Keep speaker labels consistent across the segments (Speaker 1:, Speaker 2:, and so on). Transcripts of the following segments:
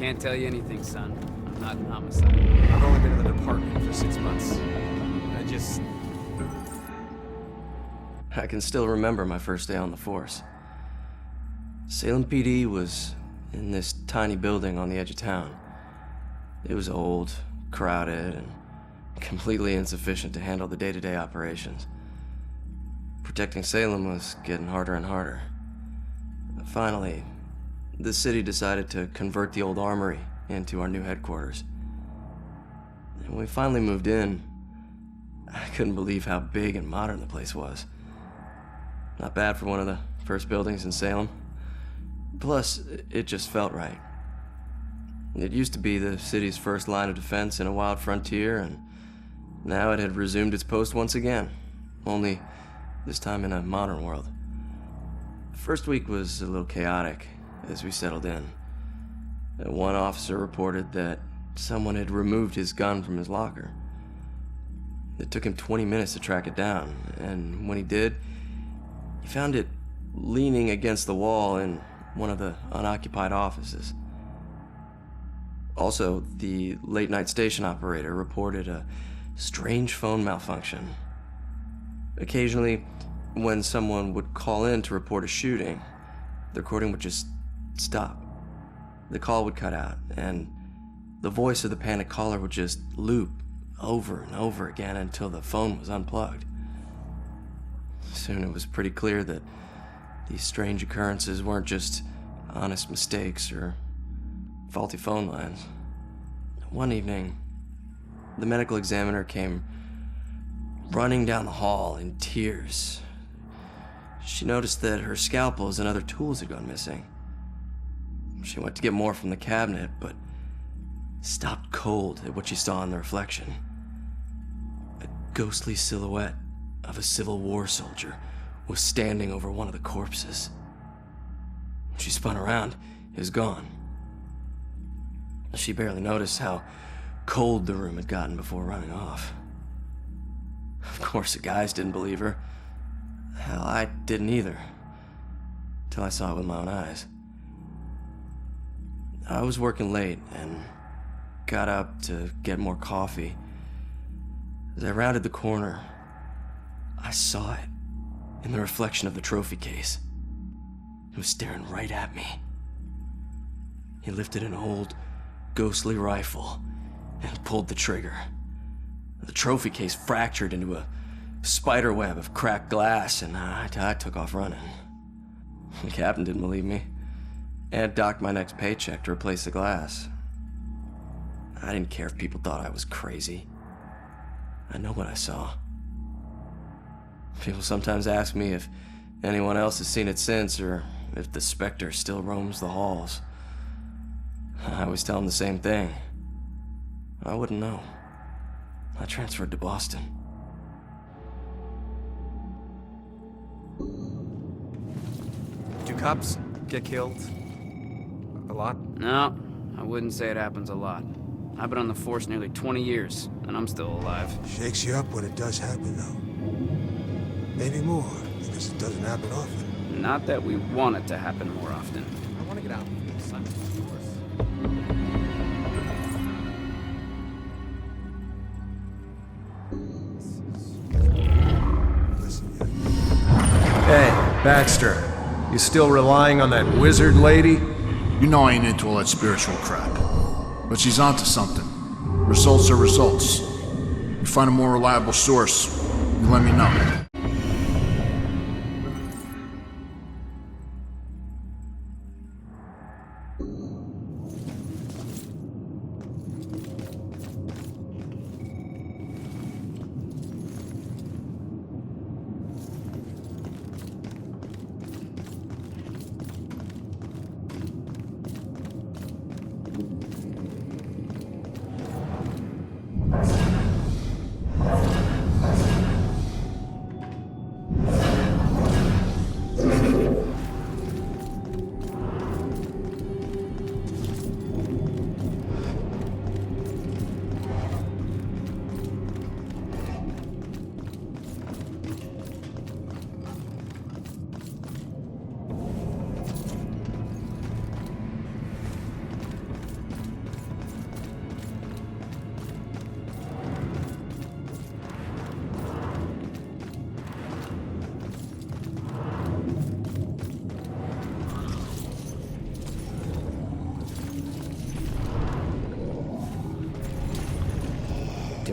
Speaker 1: Can't tell you anything, son. I'm not in homicide.
Speaker 2: I've only been in the department for 6 months.
Speaker 3: I can still remember my first day on the force. Salem PD was in this tiny building on the edge of town. It was old, crowded, and completely insufficient to handle the day-to-day operations. Protecting Salem was getting harder and harder. Finally, the city decided to convert the old armory into our new headquarters. And when we finally moved in, I couldn't believe how big and modern the place was. Not bad for one of the first buildings in Salem. Plus, it just felt right. It used to be the city's first line of defense in a wild frontier, and now it had resumed its post once again, only this time in a modern world. The first week was a little chaotic as we settled in. One officer reported that someone had removed his gun from his locker. It took him 20 minutes to track it down, and when he did, he found it leaning against the wall in one of the unoccupied offices. Also, the late-night station operator reported a strange phone malfunction. Occasionally, when someone would call in to report a shooting, the recording would just stop. The call would cut out, and the voice of the panicked caller would just loop over and over again until the phone was unplugged. Soon it was pretty clear that these strange occurrences weren't just honest mistakes or faulty phone lines. One evening, the medical examiner came running down the hall in tears. She noticed that her scalpels and other tools had gone missing. She went to get more from the cabinet, but stopped cold at what she saw in the reflection. A ghostly silhouette of a Civil War soldier was standing over one of the corpses. She spun around. It was gone. She barely noticed how cold the room had gotten before running off. Of course, the guys didn't believe her. Hell, I didn't either. Till I saw it with my own eyes. I was working late and got up to get more coffee. As I rounded the corner, I saw it in the reflection of the trophy case. It was staring right at me. He lifted an old, ghostly rifle and pulled the trigger. The trophy case fractured into a spider web of cracked glass, and I took off running. The captain didn't believe me and docked my next paycheck to replace the glass. I didn't care if people thought I was crazy. I know what I saw. People sometimes ask me if anyone else has seen it since, or if the specter still roams the halls. I always tell them the same thing. I wouldn't know. I transferred to Boston.
Speaker 2: Do cops get killed? A lot?
Speaker 1: No, I wouldn't say it happens a lot. I've been on the force nearly 20 years, and I'm still alive.
Speaker 4: Shakes you up when it does happen, though. Maybe more, because it doesn't happen often.
Speaker 1: Not that we want it to happen more often.
Speaker 2: I want to get out. Son, of course.
Speaker 5: Hey, Baxter, you still relying on that wizard lady?
Speaker 6: You know I ain't into all that spiritual crap. But she's onto something. Results are results. You find a more reliable source, you let me know.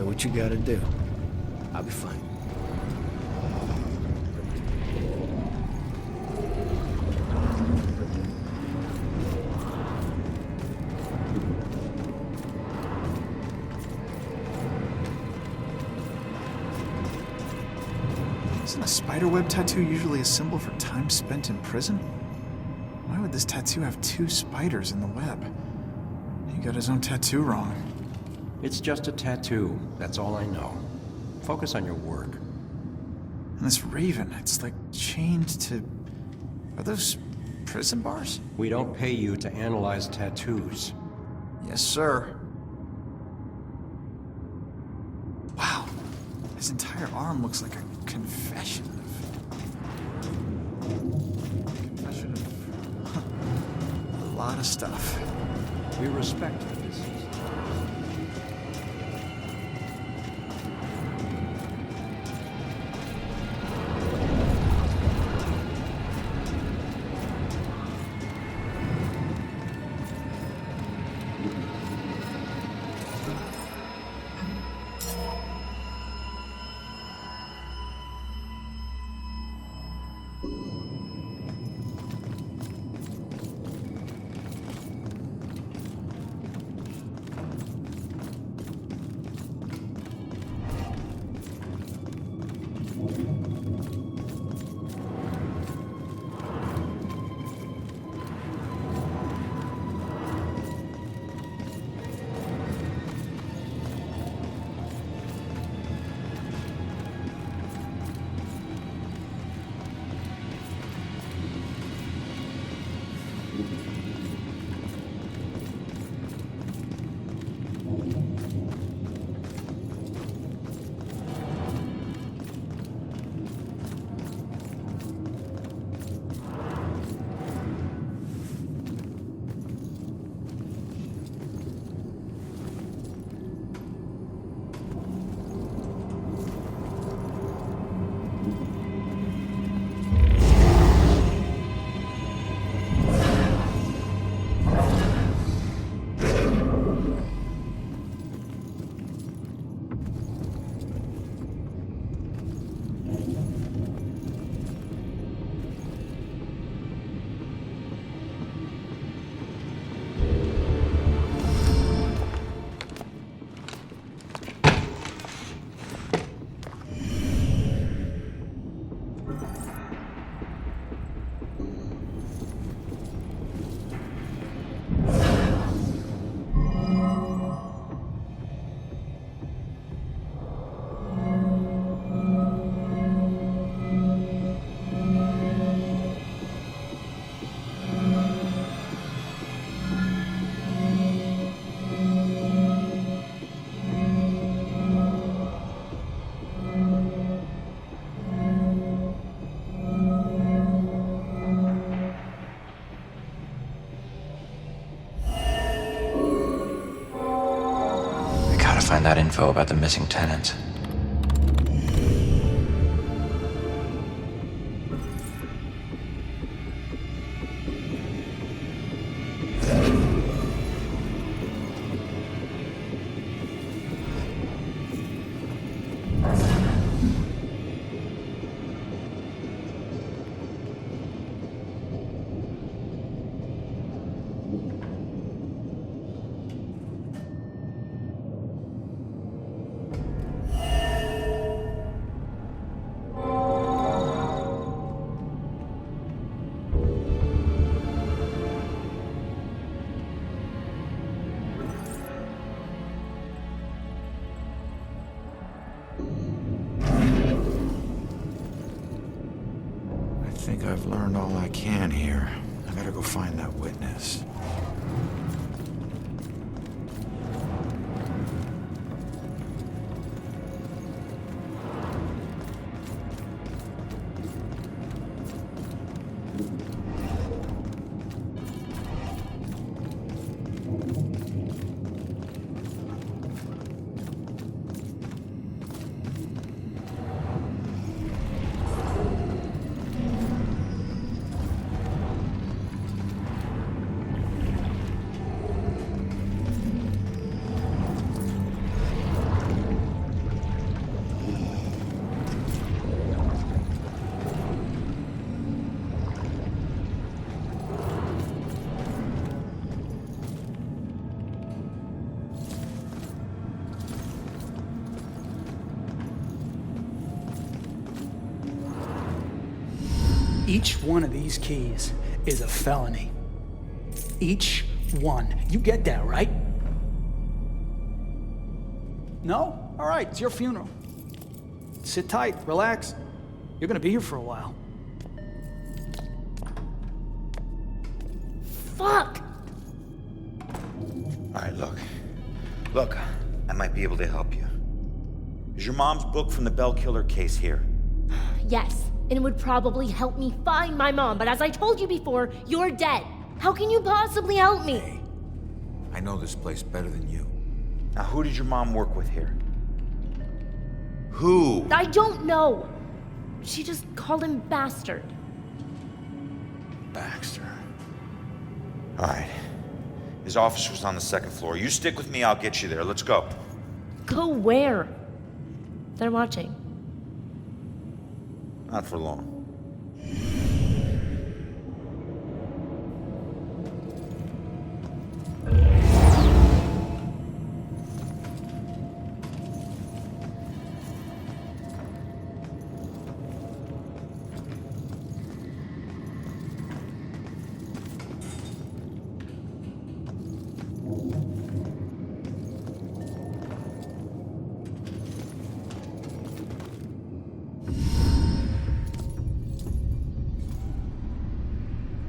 Speaker 5: Do what you gotta do. I'll be fine.
Speaker 7: Isn't a spiderweb tattoo usually a symbol for time spent in prison? Why would this tattoo have 2 spiders in the web? He got his own tattoo wrong.
Speaker 8: It's just a tattoo. That's all I know. Focus on your work.
Speaker 7: And this raven, it's like chained to... Are those prison bars?
Speaker 8: We don't pay you to analyze tattoos.
Speaker 7: Yes, sir. Wow. His entire arm looks like a confession of... a lot of stuff.
Speaker 8: We respect your decision.
Speaker 9: Find that info about the missing tenants.
Speaker 7: I think I've learned all I can here. I gotta go find that witness.
Speaker 10: Each one of these keys is a felony. Each one. You get that, right? No? All right, it's your funeral. Sit tight, relax. You're gonna be here for a while.
Speaker 11: Fuck!
Speaker 12: Alright, look, I might be able to help you. Is your mom's book from the Bell Killer case here?
Speaker 11: Yes, and it would probably help me find my mom, but as I told you before, you're dead. How can you possibly help me?
Speaker 12: Hey, I know this place better than you. Now, who did your mom work with here? Who?
Speaker 11: I don't know. She just called him bastard.
Speaker 12: Baxter. Alright. His office was on the second floor. You stick with me, I'll get you there. Let's go.
Speaker 11: Go where? They're watching.
Speaker 12: Not for long.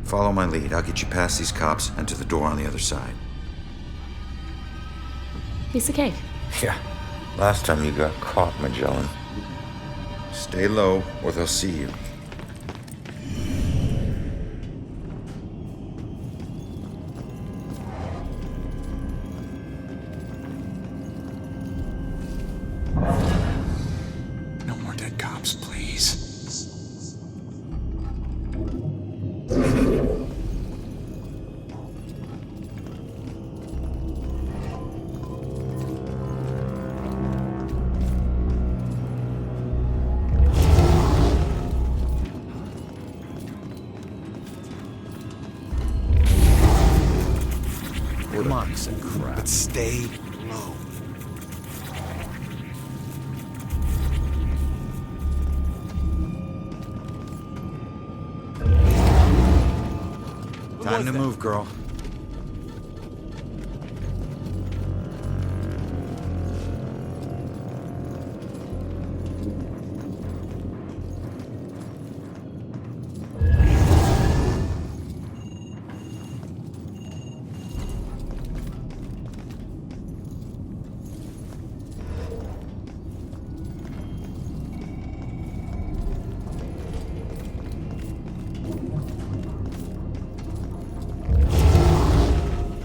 Speaker 12: Follow my lead. I'll get you past these cops and to the door on the other side.
Speaker 11: Piece of cake.
Speaker 12: Yeah. Last time you got caught, Magellan. Stay low, or they'll see you.
Speaker 7: No more dead cops, please.
Speaker 12: Come on, piece of crap.
Speaker 4: But stay low.
Speaker 12: Time to move, girl.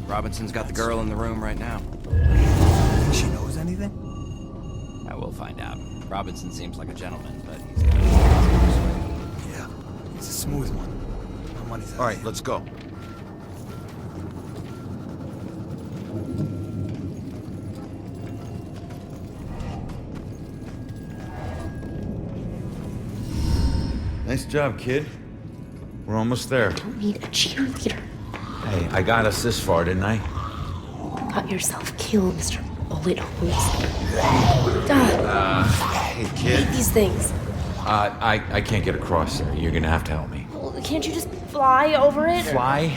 Speaker 9: Robinson's got the girl in the room right now.
Speaker 4: Think she knows anything?
Speaker 9: I will find out. Robinson seems like a gentleman, but he's got
Speaker 4: Yeah, he's a smooth one. My money's on
Speaker 12: All right,
Speaker 4: him.
Speaker 12: let's go. Nice job, kid. We're almost there.
Speaker 11: Don't need a cheerleader.
Speaker 12: Hey, I got us this far, didn't I?
Speaker 11: You got yourself killed, Mr. Bullet Holes.
Speaker 12: Hey, kid.
Speaker 11: These things.
Speaker 12: I can't get across there. You're gonna have to help me.
Speaker 11: Well, can't you just fly over it? or-
Speaker 12: Fly?